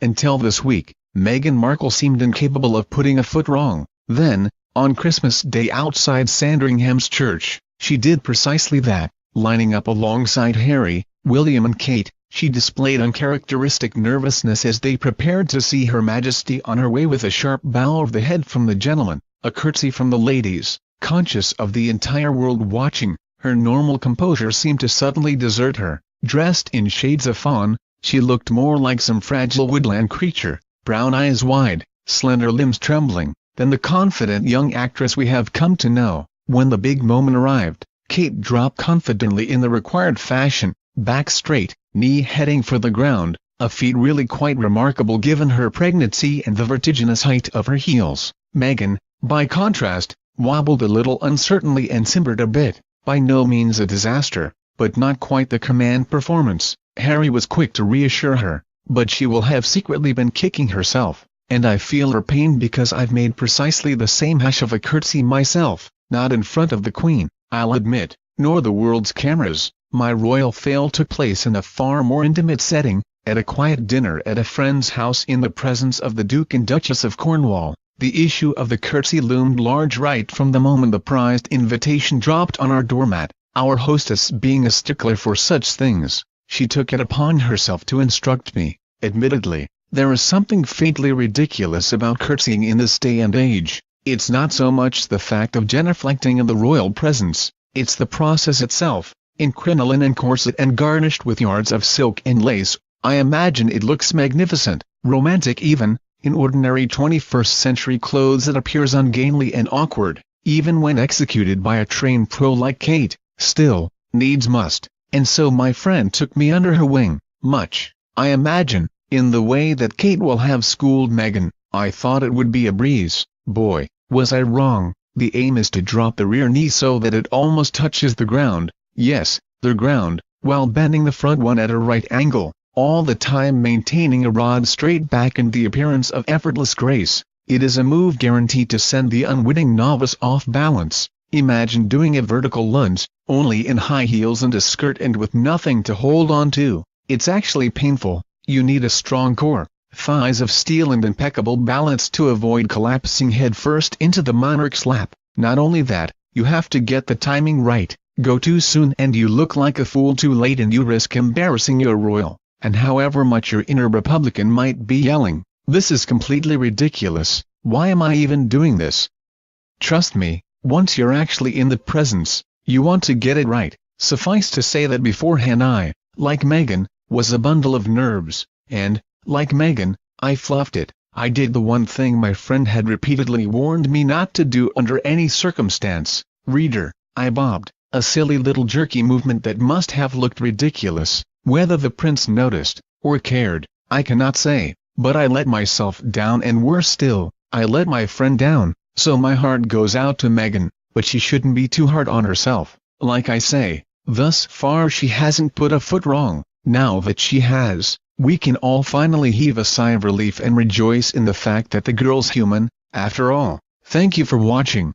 Until this week, Meghan Markle seemed incapable of putting a foot wrong. Then, on Christmas Day outside Sandringham's church, she did precisely that. Lining up alongside Harry, William and Kate, she displayed uncharacteristic nervousness as they prepared to see Her Majesty on her way with a sharp bow of the head from the gentlemen, a curtsey from the ladies. Conscious of the entire world watching, her normal composure seemed to suddenly desert her. Dressed in shades of fawn, she looked more like some fragile woodland creature, brown eyes wide, slender limbs trembling, than the confident young actress we have come to know. When the big moment arrived, Kate dropped confidently in the required fashion, back straight, knee heading for the ground, a feat really quite remarkable given her pregnancy and the vertiginous height of her heels. Meghan, by contrast, wobbled a little uncertainly and simpered a bit. By no means a disaster, but not quite the command performance. Harry was quick to reassure her, but she will have secretly been kicking herself, and I feel her pain because I've made precisely the same hash of a curtsey myself, not in front of the Queen, I'll admit, nor the world's cameras. My royal fail took place in a far more intimate setting, at a quiet dinner at a friend's house in the presence of the Duke and Duchess of Cornwall. The issue of the curtsey loomed large right from the moment the prized invitation dropped on our doormat. Our hostess being a stickler for such things, she took it upon herself to instruct me. Admittedly, there is something faintly ridiculous about curtseying in this day and age. It's not so much the fact of genuflecting in the royal presence, it's the process itself. In crinoline and corset and garnished with yards of silk and lace, I imagine it looks magnificent, romantic even. In ordinary 21st century clothes it appears ungainly and awkward, even when executed by a trained pro like Kate. Still, needs must, and so my friend took me under her wing, much, I imagine, in the way that Kate will have schooled Meghan. I thought it would be a breeze. Boy, was I wrong. The aim is to drop the rear knee so that it almost touches the ground, yes, the ground, while bending the front one at a right angle, all the time maintaining a rod straight back and the appearance of effortless grace. It is a move guaranteed to send the unwitting novice off balance. Imagine doing a vertical lunge, only in high heels and a skirt and with nothing to hold on to. It's actually painful. You need a strong core, thighs of steel and impeccable balance to avoid collapsing headfirst into the monarch's lap. Not only that, you have to get the timing right. Go too soon and you look like a fool, too late and you risk embarrassing your royal. And however much your inner Republican might be yelling, "This is completely ridiculous, why am I even doing this?" Trust me, once you're actually in the presence, you want to get it right. Suffice to say that beforehand I, like Meghan, was a bundle of nerves, and, like Meghan, I fluffed it. I did the one thing my friend had repeatedly warned me not to do under any circumstance. Reader, I bobbed, a silly little jerky movement that must have looked ridiculous. Whether the prince noticed, or cared, I cannot say, but I let myself down and worse still, I let my friend down. So my heart goes out to Meghan, but she shouldn't be too hard on herself. Like I say, thus far she hasn't put a foot wrong. Now that she has, we can all finally heave a sigh of relief and rejoice in the fact that the girl's human, after all. Thank you for watching.